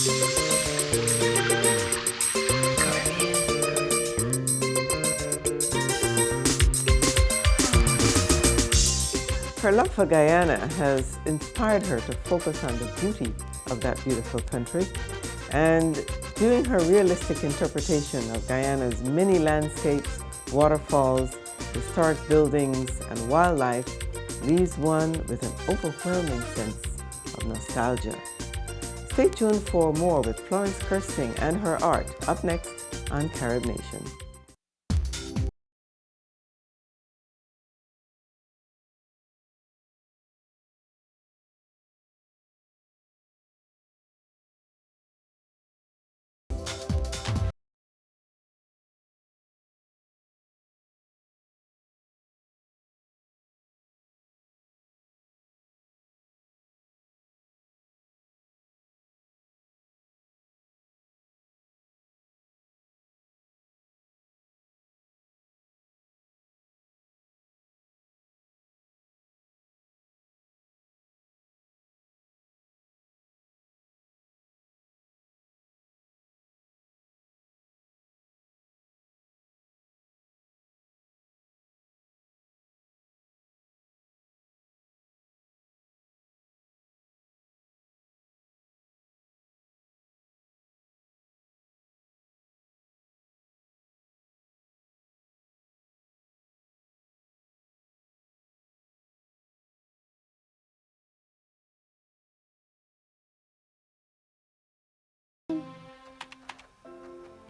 Her love for Guyana has inspired her to focus on the beauty of that beautiful country, and doing her realistic interpretation of Guyana's many landscapes, waterfalls, historic buildings, and wildlife leaves one with an overwhelming sense of nostalgia. Stay tuned for more with Florence Kersting and her art up next on Carib Nation.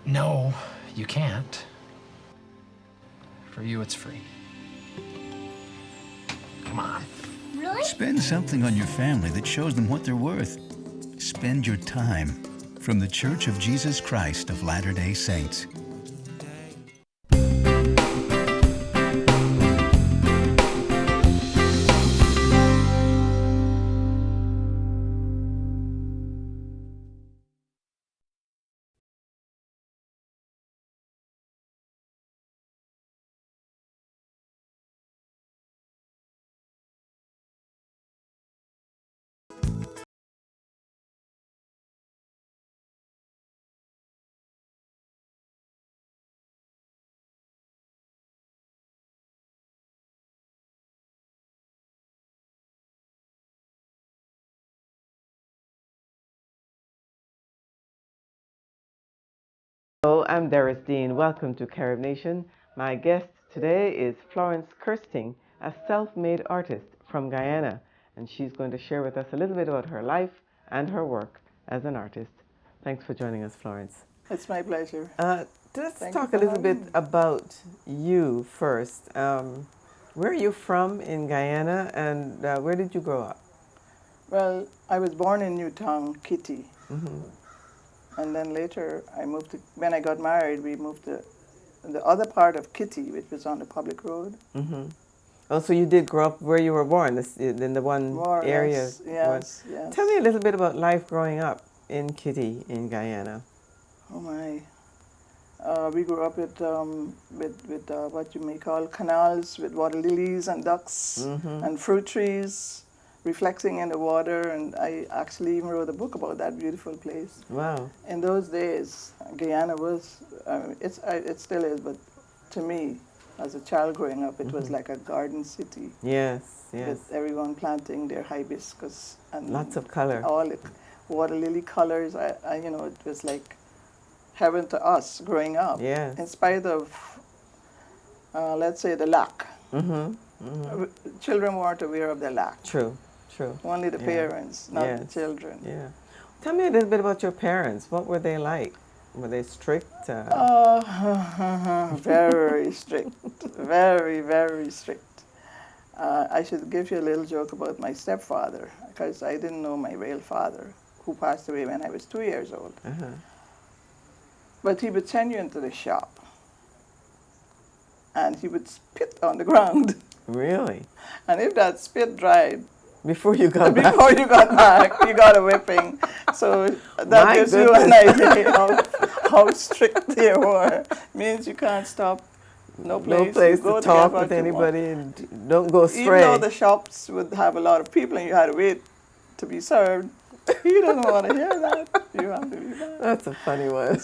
No, you can't. For you, it's free. Come on. Really? Spend something on your family that shows them what they're worth. Spend your time. From the Church of Jesus Christ of Latter-day Saints. Hello, I'm Doris Dean. Welcome to Carib Nation. My guest today is Florence Kersting, a self-made artist from Guyana, and she's going to share with us a little bit about her life and her work as an artist. Thanks for joining us, Florence. It's my pleasure. Let's talk a little bit about you first. Where are you from in Guyana, and where did you grow up? Well, I was born in Newtown, Kitty. And then later, when I got married, we moved to the other part of Kitty, which was on the public road. Oh, so you did grow up where you were born, in the one More or area? less, yes, yes. Tell me a little bit about life growing up in Kitty in Guyana. Oh my. We grew up with what you may call canals with water lilies and ducks and fruit trees reflecting in the water, and I actually even wrote a book about that beautiful place. Wow. In those days, Guyana was, it still is, but to me, as a child growing up, it was like a garden city. Yes, yes. With everyone planting their hibiscus and lots of color. All the water lily colors. You know, it was like heaven to us growing up. Yes. In spite of, let's say, the lack. Children weren't aware of the lack. True, true. Only the parents, not the children. Yeah. Tell me a little bit about your parents. What were they like? Were they strict? Very strict. Very, very strict. I should give you a little joke about my stepfather, because I didn't know my real father, who passed away when I was 2 years old. But he would send you into the shop, and he would spit on the ground. Really? And if that spit dried, before you got back, you got a whipping. So that gives you an idea of how strict they were. Means you can't stop. No place to talk with anybody, and don't go astray. Even though the shops would have a lot of people and you had to wait to be served, He doesn't want to hear that. You have to be back. That's a funny one.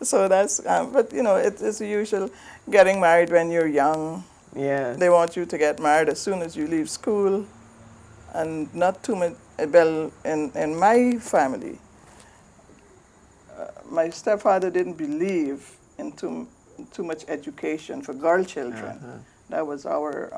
So that's, but you know, it's the usual getting married when you're young. Yeah. They want you to get married as soon as you leave school, and not too much. Well, in my family, my stepfather didn't believe in too much education for girl children. That was our,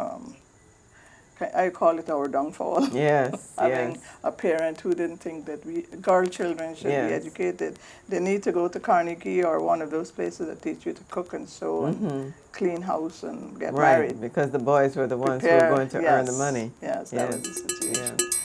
I call it our downfall. Yes, Having yes. a parent who didn't think that girl children should be educated. They need to go to Carnegie or one of those places that teach you to cook and sew and clean house and get Right, married. because the boys were the ones who were going to earn the money. Yes, that was the situation. Yeah.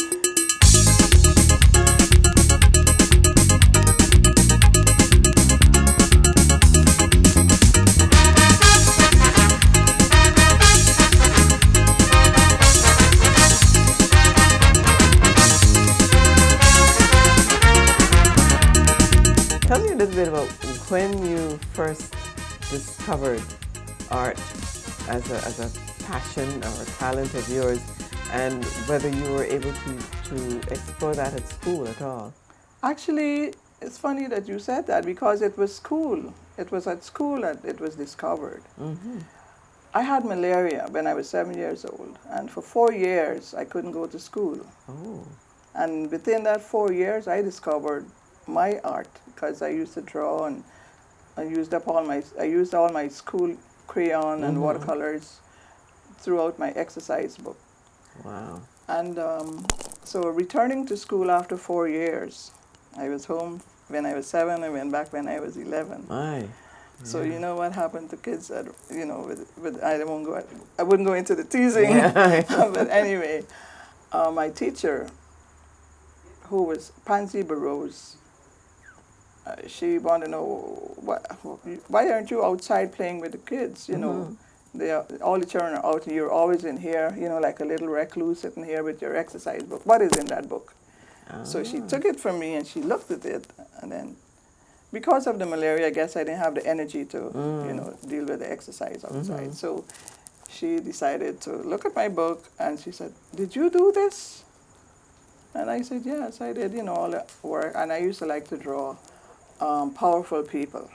Tell me a little bit about when you first discovered art as a passion or a talent of yours, and whether you were able to explore that at school at all. Actually, it's funny that you said that because it was school. It was at school that it was discovered. I had malaria when I was 7 years old, and for 4 years I couldn't go to school. Oh. And within that 4 years, I discovered my art because I used to draw, and I used all my school crayon and watercolors throughout my exercise book. Wow. And so returning to school after 4 years, I was home when I was 7. I went back when I was 11. Aye. So you know what happened to kids that, you know, with I wouldn't go into the teasing, but anyway, my teacher, who was Panzy Burrowes, she wanted to know, why aren't you outside playing with the kids? You know, all the children are out, and you're always in here, you know, like a little recluse sitting here with your exercise book. What is in that book? So she took it from me and she looked at it, and then because of the malaria, I guess I didn't have the energy to, you know, deal with the exercise outside. So she decided to look at my book, and she said, "Did you do this?" And I said, "Yes, I did, you know, all the work." And I used to like to draw powerful people,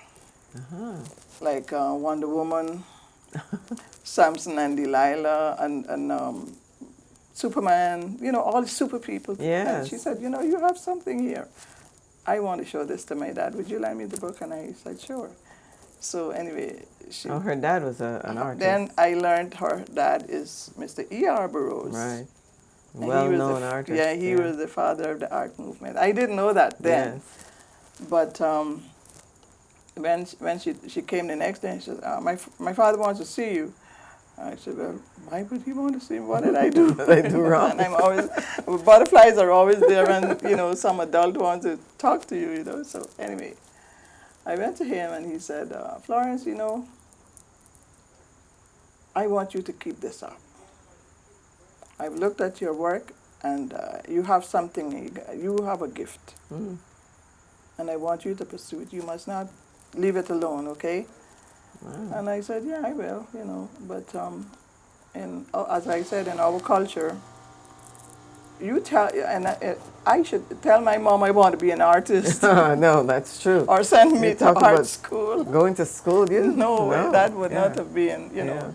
like Wonder Woman, Samson and Delilah, and Superman, you know, all the super people. Yes. And she said, "You know, you have something here. I want to show this to my dad. Would you lend me the book?" And I said, "Sure." So anyway, her dad was an artist. Then I learned her dad is Mr. E.R. Burrowes. Right. And Well-known artist. Yeah, he was the father of the art movement. I didn't know that then. Yes. But when she came the next day, she said, my father wants to see you. I said, "Well, why would he want to see me? What did I do?" What did I do wrong? And I'm always, butterflies are always there, and, you know, some adult wants to talk to you, you know. So anyway, I went to him and he said, "Florence, you know, I want you to keep this up. I've looked at your work, and you have something, you have a gift. And I want you to pursue it. You must not leave it alone, okay?" Wow. And I said, "Yeah, I will, you know." But as I said, in our culture, you tell, and I should tell my mom I want to be an artist. No, that's true. Or send me You to talk art about school. Going to school, No way, that would not have been, you know,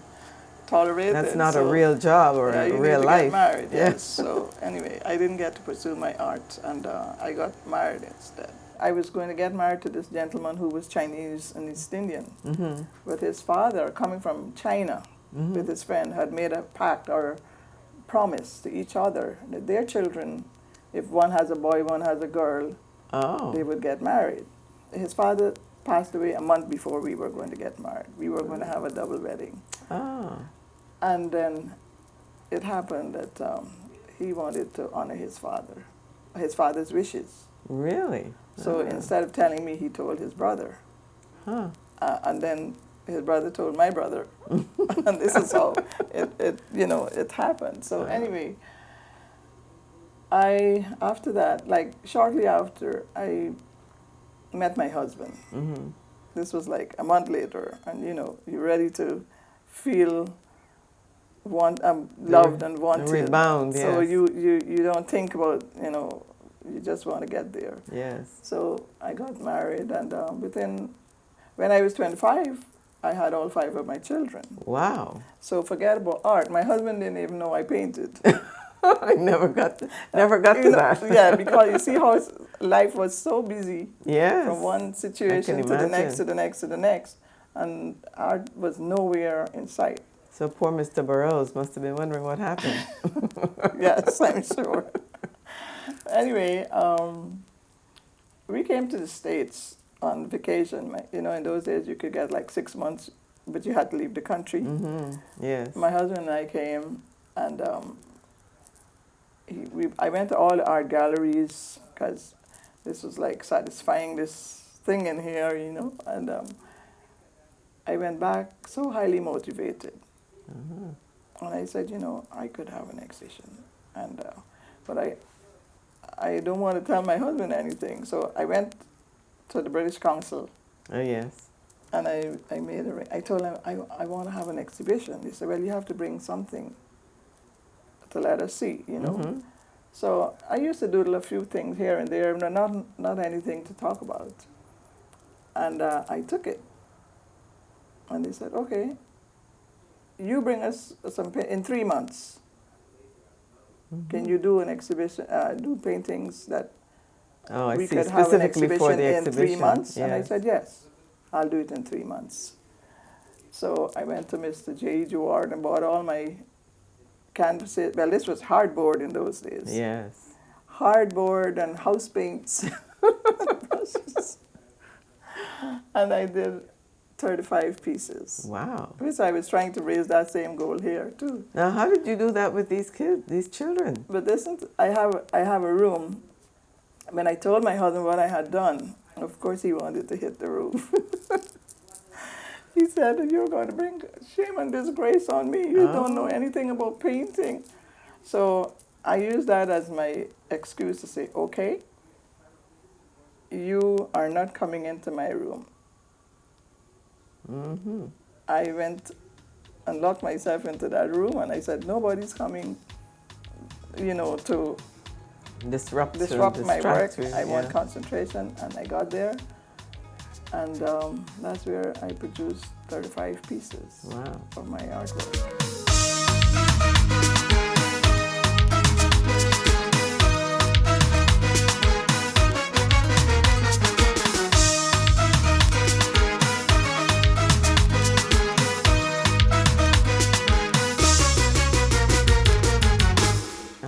tolerated. That's not a real job or a real life. Get married, yes. So anyway, I didn't get to pursue my art, and I got married instead. I was going to get married to this gentleman who was Chinese and East Indian. But his father, coming from China with his friend, had made a pact or promise to each other that their children, if one has a boy, one has a girl, they would get married. His father passed away a month before we were going to get married. We were going to have a double wedding. And then it happened that he wanted to honor his father's wishes. Really? So instead of telling me, he told his brother. And then his brother told my brother. And this is how it happened. So anyway, after that, like shortly after, I met my husband. This was like a month later, and you know, you're ready to feel loved and wanted. Rebound, yes. So you don't think about, you just want to get there. Yes. So I got married, and when I was 25, I had all 5 of my children. Wow. So forget about art. My husband didn't even know I painted. I never got to that. Yeah, because you see how life was so busy. Yes. From one situation to the next, to the next, to the next. And art was nowhere in sight. So poor Mr. Burrowes must have been wondering what happened. Yes, I'm sure. Anyway, we came to the States on vacation. In those days you could get like 6 months, but you had to leave the country. Mm-hmm. Yes. My husband and I came, and I went to all the art galleries because this was like satisfying this thing in here, and I went back so highly motivated. Mm-hmm. And I said, I could have an exhibition, but I don't want to tell my husband anything. So I went to the British Council. Oh, yes. And I told him I want to have an exhibition. He said, well, you have to bring something to let us see, Mm-hmm. So I used to doodle a few things here and there, but not anything to talk about. And I took it. And they said, okay, you bring us some in 3 months. Mm-hmm. Can you do an exhibition, do paintings that I we see. could have an Specifically for exhibition the in exhibition. 3 months? Yes. And I said, yes, I'll do it in 3 months. So I went to Mr. J. Jeward and bought all my canvases. Well, this was hardboard in those days. Yes. Hardboard and house paints. And I did 35 pieces. Wow. Because I was trying to raise that same goal here too. Now, how did you do that with these kids, these children? But I have a room. When I told my husband what I had done, of course he wanted to hit the roof. He said, you're going to bring shame and disgrace on me. You don't know anything about painting. So I used that as my excuse to say, okay, you are not coming into my room. Mm-hmm. I went and locked myself into that room, and I said, nobody's coming, to Disrupt my work. you, I want concentration, and I got there, and that's where I produced 35 pieces of my artwork.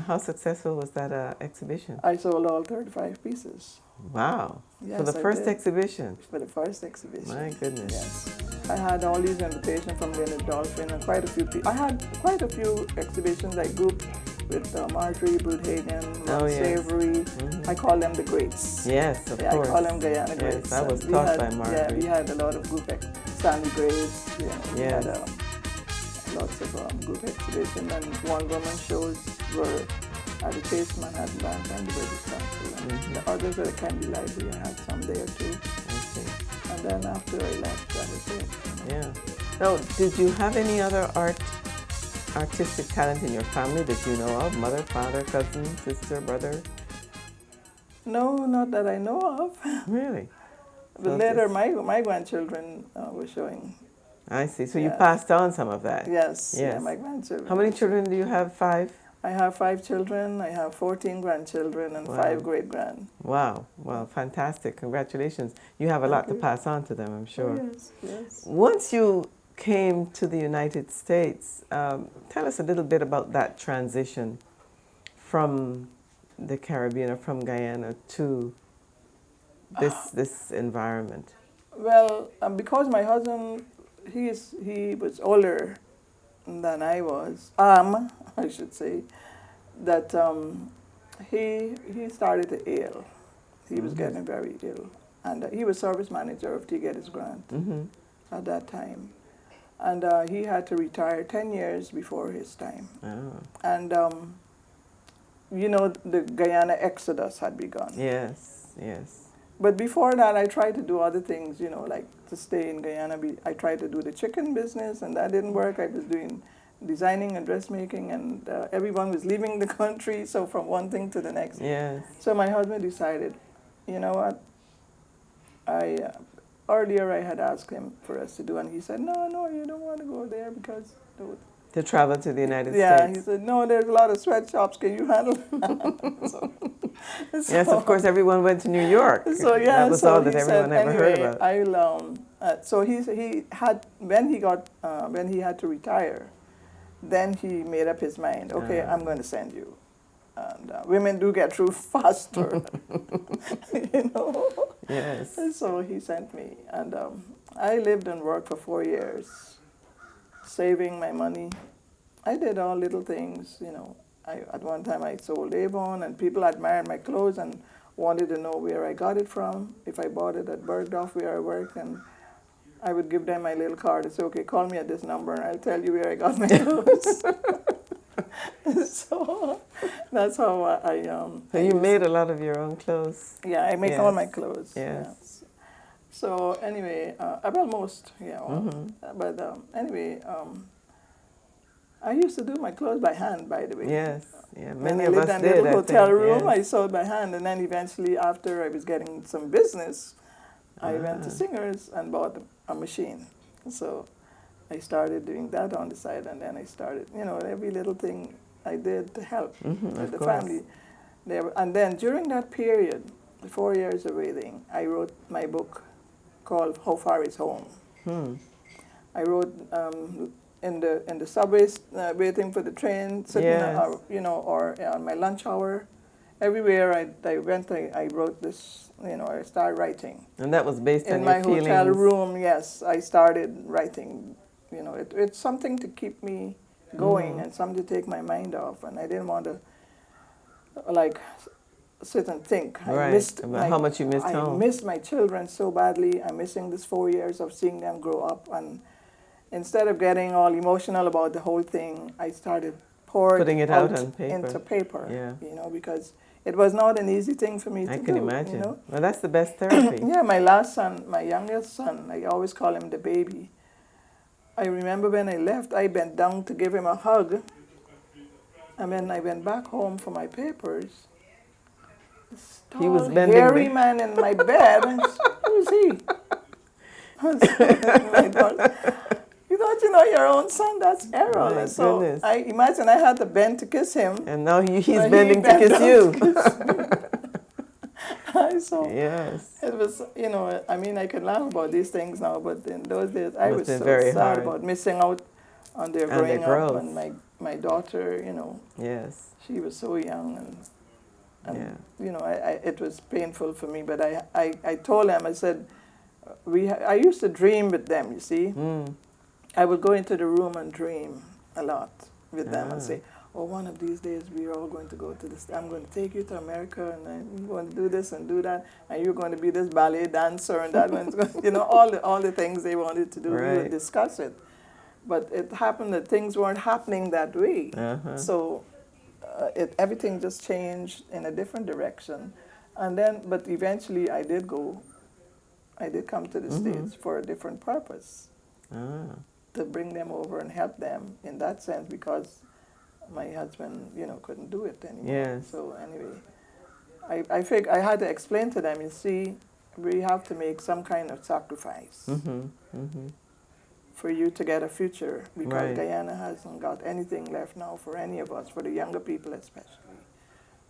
How successful was that exhibition? I sold all 35 pieces. Wow. Yes, For the first exhibition? For the first exhibition. My goodness. Yes. I had all these invitations from Leonard Dolphin and quite a few people. I had quite a few exhibitions I grouped with Marjorie Boudhagen, Ron Savory. Mm-hmm. I call them the greats. Yes, of course. I call them Guyana greats. Yes, I was taught by Marjorie. Yeah, we had a lot of group Stanley Graves. We had lots of group exhibitions, and one-woman shows were at the Chase Manhattan Bank and the British Council. And the others were the Candy Library. I had some there too. Okay. And then after I left, that was it. Yeah. Now, did you have any other artistic talent in your family that you know of? Mother, father, cousin, sister, brother? No, not that I know of. Really? But later, my grandchildren were showing. I see. So you passed on some of that? Yes. Yeah, my grandchildren. How many children do you have? 5? I have 5 children. I have 14 grandchildren and 5 great-grand. Wow. Well, fantastic. Congratulations. You have a lot to pass on to them, I'm sure. Oh, yes, yes. Once you came to the United States, tell us a little bit about that transition from the Caribbean or from Guyana to this environment. Well, because my husband, he was older than I was, I should say, that he started to ill. He was getting very ill. And he was service manager of Tea Gettys Grant at that time. And he had to retire 10 years before his time. Oh. And, the Guyana exodus had begun. Yes, yes. But before that, I tried to do other things, like to stay in Guyana. I tried to do the chicken business, and that didn't work. I was doing designing and dressmaking, and everyone was leaving the country, so from one thing to the next. Yes. So my husband decided, you know what, earlier I had asked him for us to do, and he said, no, you don't want to go there because... To travel to the United Yeah, States. he said, no, there's a lot of sweatshops, can you handle that? So, Yes, of course, everyone went to New York. So yeah, that was so all that he everyone said, ever heard anyway, about. so he had when he had to retire, then he made up his mind. Okay, I'm going to send you, and women do get through faster, you know. Yes. And so he sent me, and I lived and worked for 4 years, saving my money. I did all little things, you know. At one time I sold Avon, and people admired my clothes and wanted to know where I got it from. If I bought it at Bergdorf where I worked, and I would give them my little card and say, okay, call me at this number and I'll tell you where I got my clothes. So that's how I So you made a lot of your own clothes? Yeah, I make all my clothes. Yes. So anyway, well, most, yeah. But anyway, I used to do my clothes by hand, by the way. Yes, yeah, When many I of lived us in a did, little I hotel think, room, yes. I sewed by hand, and then eventually, after I was getting some business, I went to Singers and bought a machine. So I started doing that on the side, and then I started, you know, every little thing I did to help with the family. And then during that period, the 4 years of waiting, I wrote my book called How Far Is Home. I wrote in the subways, waiting for the train, sitting, you know, or on my lunch hour. Everywhere I went, I wrote this, you know, I started writing. And that was based on in your my feelings? hotel room, yes, I started writing. You know, it's something to keep me going and something to take my mind off. And I didn't want to, like, sit and think. Right, I missed about how much you missed home. I missed my children so badly. I'm missing this 4 years of seeing them grow up. And instead of getting all emotional about the whole thing, I started putting it out on paper. Into paper. Yeah. You know, because it was not an easy thing for me to do. I can imagine. You know? Well, that's the best therapy. Yeah, my last son, my youngest son, I always call him the baby. I remember when I left, I bent down to give him a hug. And when I went back home for my papers, this tall, He was bending hairy the- man in my bed. Who's he? You thought you know your own son? That's Errol. My And so goodness. I imagine I had to bend to kiss him. And now he's But he bending to bent kiss down you. to kiss me. So Yes. it was, you know, I mean, I can laugh about these things now, but in those days, I Must was have so been very sad hard. about missing out on their And their growing up. growth. And my daughter, you know, Yes. she was so young, and Yeah. you know, it was painful for me. But I told them, I said, I used to dream with them. You see, I would go into the room and dream a lot with them and say, oh, one of these days we're all going to go to this. I'm going to take you to America, and I'm going to do this and do that, and you're going to be this ballet dancer, and that one's going, you know, all the things they wanted to do. We would discuss it, but it happened that things weren't happening that way. So everything just changed in a different direction, and then, but eventually I did come to the States for a different purpose, to bring them over and help them in that sense, because my husband, you know, couldn't do it anymore. Yes. So anyway, I think I had to explain to them, you see, we have to make some kind of sacrifice for you to get a future, because Guyana hasn't got anything left now for any of us, for the younger people especially.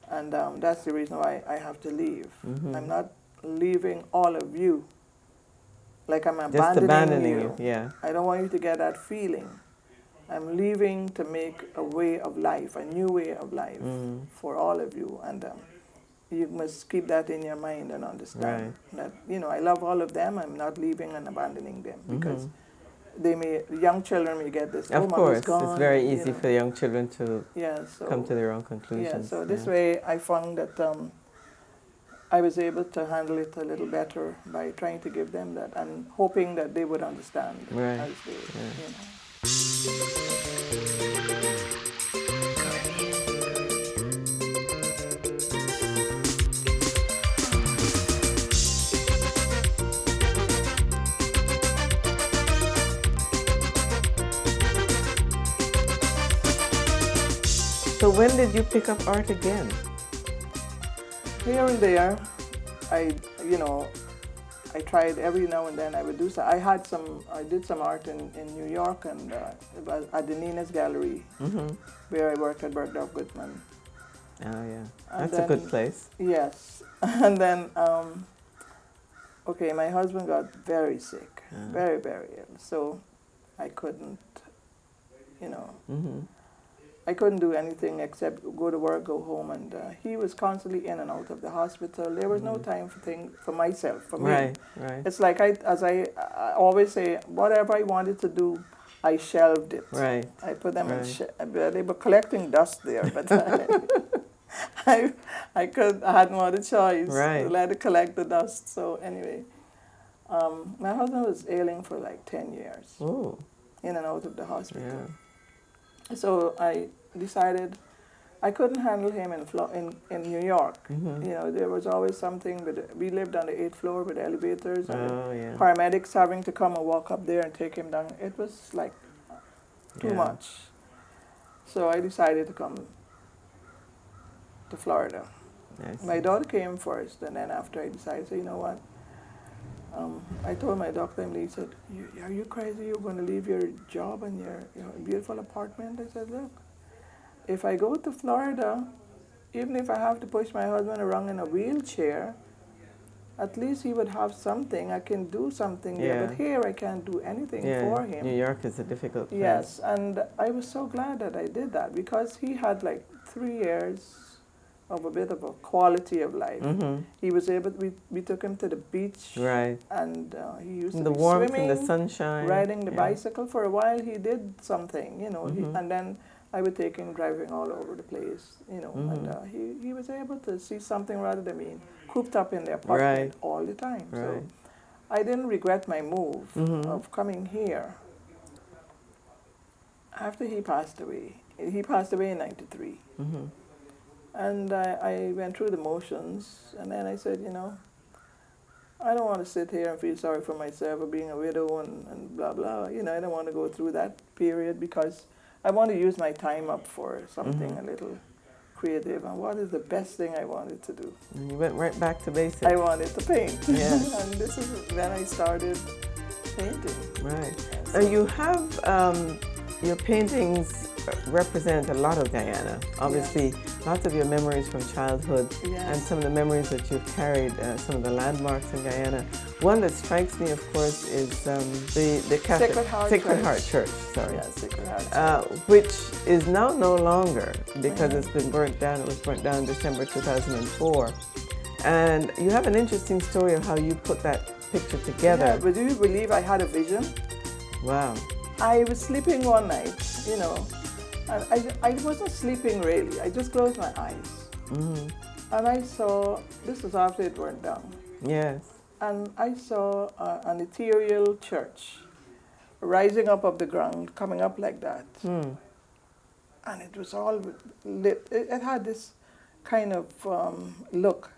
And that's the reason why I have to leave. I'm not leaving all of you like I'm abandoning you. Yeah. I don't want you to get that feeling. I'm leaving to make a way of life, a new way of life for all of you. And you must keep that in your mind and understand that, you know, I love all of them. I'm not leaving and abandoning them, because young children may get this. Of Mama's course, gone, it's very easy you know. for young children to So, come to their own conclusions. yeah, so this way I found that I was able to handle it a little better by trying to give them that and hoping that they would understand as they, you know. So when did you pick up art again? Here and there, I tried every now and then. I would do so. I did some art in New York and it was at the Nina's Gallery, where I worked at Bergdorf Goodman. Oh yeah, And that's a good place. Yes, and then okay, my husband got very sick, very ill. So I couldn't, I couldn't do anything except go to work, go home, and he was constantly in and out of the hospital. There was no time for myself, for me. Right. It's like I always say, whatever I wanted to do, I shelved it. Right. I put them in. They were collecting dust there, but I had no other choice. Right. To let it collect the dust. So anyway, my husband was ailing for like 10 years, Oh. in and out of the hospital. Yeah. So I decided I couldn't handle him in New York. There was always something. We lived on the 8th floor with elevators, and paramedics having to come and walk up there and take him down. It was like too much. So I decided to come to Florida. Nice. My daughter came first, and then after I decided, so you know what? I told my doctor, and he said, are you crazy? You're going to leave your job and your beautiful apartment? I said, look, if I go to Florida, even if I have to push my husband around in a wheelchair, at least he would have something. I can do something there. But here I can't do anything for him. New York is a difficult place. Yes, and I was so glad that I did that because he had like 3 years of a bit of a quality of life. He was able to, we took him to the beach. Right. And he used to the be warmth swimming, and the sunshine. Riding the bicycle. For a while he did something, and then I would take him driving all over the place, and he was able to see something rather than being cooped up in the apartment all the time. Right. So I didn't regret my move of coming here. After he passed away in '93. And I went through the motions, and then I said, I don't want to sit here and feel sorry for myself for being a widow and blah, blah. I don't want to go through that period because I want to use my time up for something a little creative. And what is the best thing I wanted to do? And you went right back to basics. I wanted to paint. Yes. And this is when I started painting. Right. Now you have, your paintings represent a lot of Guyana. Obviously, lots of your memories from childhood and some of the memories that you've carried, some of the landmarks in Guyana. One that strikes me, of course, is the Catholic Sacred Heart Church. Sorry. Yeah, Sacred Heart Church. Which is now no longer because it's been burnt down. It was burnt down in December 2004. And you have an interesting story of how you put that picture together. Yeah, but do you believe I had a vision? Wow. I was sleeping one night, and I wasn't sleeping really. I just closed my eyes. And I saw, this was after it burned down. Yes. And I saw an ethereal church rising up of the ground, coming up like that. And it was all lit. It had this kind of look,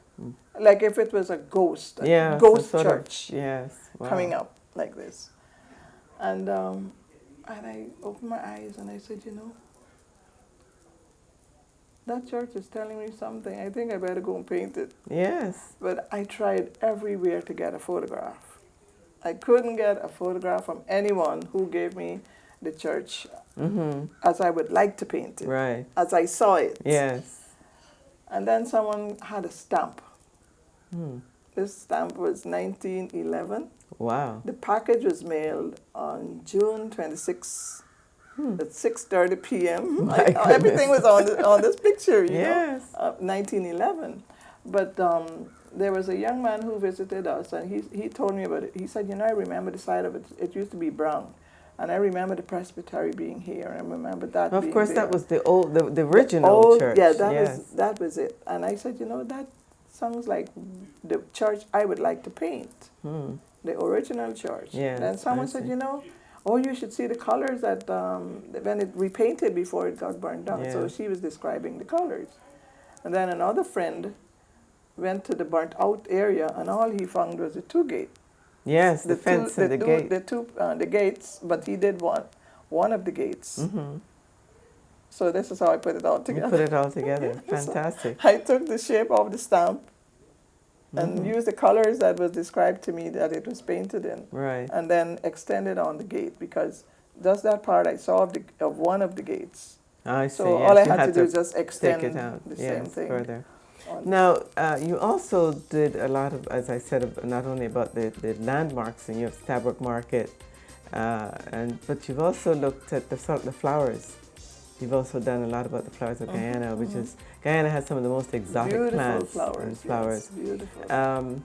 like if it was a ghost, ghost church coming up like this. And I opened my eyes and I said, that church is telling me something. I think I better go and paint it. Yes. But I tried everywhere to get a photograph. I couldn't get a photograph from anyone who gave me the church as I would like to paint it. Right. As I saw it. Yes. And then someone had a stamp. This stamp was 1911. Wow. The package was mailed on June 26 at 6:30 p.m. Everything was on this picture, you know, 1911. But there was a young man who visited us, and he told me about it. He said, I remember the side of it. It used to be brown. And I remember the presbytery being here. I remember that being course, there. that was the original church. Yeah, that was it. And I said, that sounds like the church I would like to paint. The original church. Yes, then someone said, you should see the colors that when it repainted before it got burned down. Yeah. So she was describing the colors. And then another friend went to the burnt out area, and all he found was the two gate. Yes, the fence and the gate. The gates, but he did one of the gates. So this is how I put it all You together. put it all together. Fantastic. So I took the shape of the stamp and used the colors that was described to me that it was painted in. Right. And then extended on the gate, because just that part I saw of one of the gates. I see. So yes, all I you had to do is just take extend it out. the yes, same thing. further. on- Now, you also did a lot of, as I said, not only about the landmarks, and you have Stabroek Market, but you've also looked at the flowers. You've also done a lot about the flowers of Guyana, which is, Guyana has some of the most exotic beautiful plants flowers. and flowers. Yes, beautiful.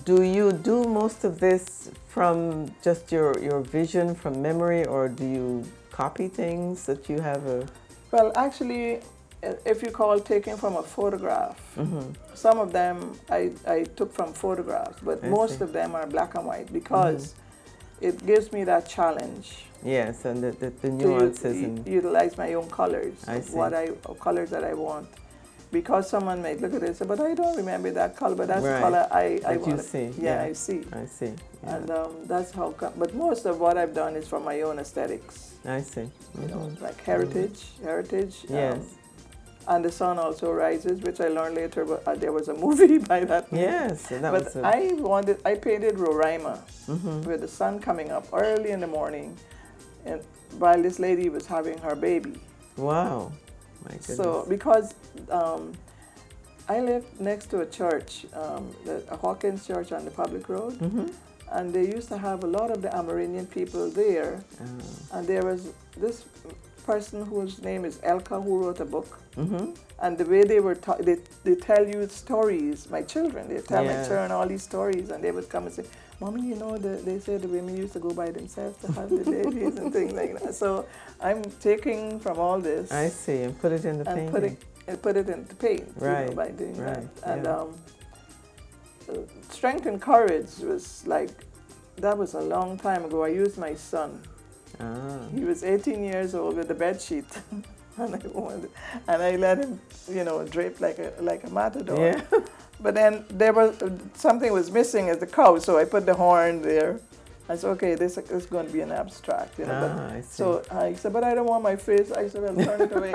Do you do most of this from just your vision, from memory, or do you copy things that you have a... Well, actually, if you call taking from a photograph, some of them I took from photographs, but I most see. of them are black and white, because it gives me that challenge Yes, and the to nuances and... utilize my own colors, I of see. colors that I want. Because someone might look at it and say, but I don't remember that color, but that's Right. the color I That you want. see, Yeah, yeah. I see. I see. Yeah. And that's how but most of what I've done is from my own aesthetics. I see. You know, like heritage. Yes. And the sun also rises, which I learned later, but there was a movie by that name. Yes, and that But was a... I painted Roraima with the sun coming up early in the morning, and while this lady was having her baby. Wow. My goodness. So because I lived next to a church, a Hawkins church on the public road, and they used to have a lot of the Amerindian people there, and there was this person whose name is Elka, who wrote a book. And the way they were they tell you stories, my children, they tell my children all these stories, and they would come and say, Mommy, you know, they say the women used to go by themselves to have the babies and things like that. So I'm taking from all this. I see, and put it in the and painting. put it into paint, Right, you know, by doing right, that. And yeah. Strength and courage was like, that was a long time ago. I used my son. He was 18 years old with a bed sheet. and I let him, you know, drape like a matador. Yeah. But then there was something was missing as the cow, so I put the horn there. I said, okay, this is going to be an abstract, you know. I see. So I said, but I don't want my face. I said, well, turn it away.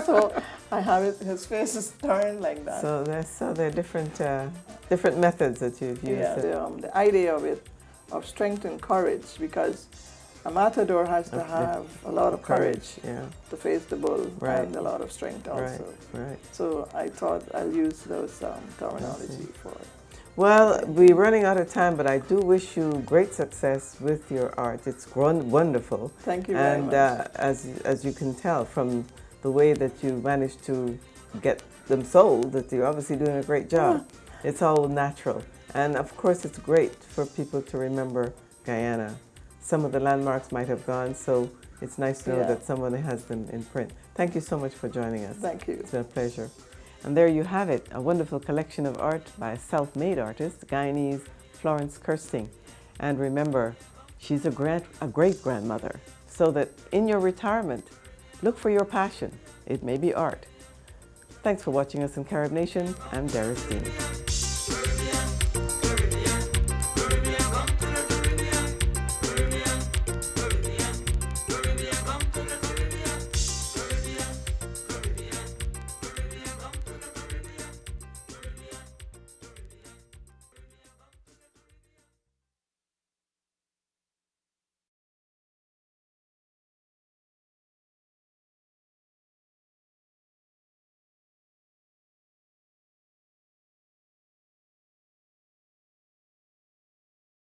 So I have it. His face is turned like that. So there are different methods that you've used. Yeah, the idea of it, of strength and courage, because a matador has to have a lot of courage to face the bull, and a lot of strength also. Right. So I thought I'll use those terminology for it. Well, we're running out of time, but I do wish you great success with your art. It's wonderful. Thank you very much. And as you can tell from the way that you managed to get them sold, that you're obviously doing a great job. It's all natural. And of course, it's great for people to remember Guyana. Some of the landmarks might have gone, so it's nice to know that someone has them in print. Thank you so much for joining us. Thank you. It's been a pleasure. And there you have it, a wonderful collection of art by a self-made artist, Guyanese Florence Kersting. And remember, she's a great-grandmother, so that in your retirement, look for your passion. It may be art. Thanks for watching us in Carib Nation. I'm Dara Steen.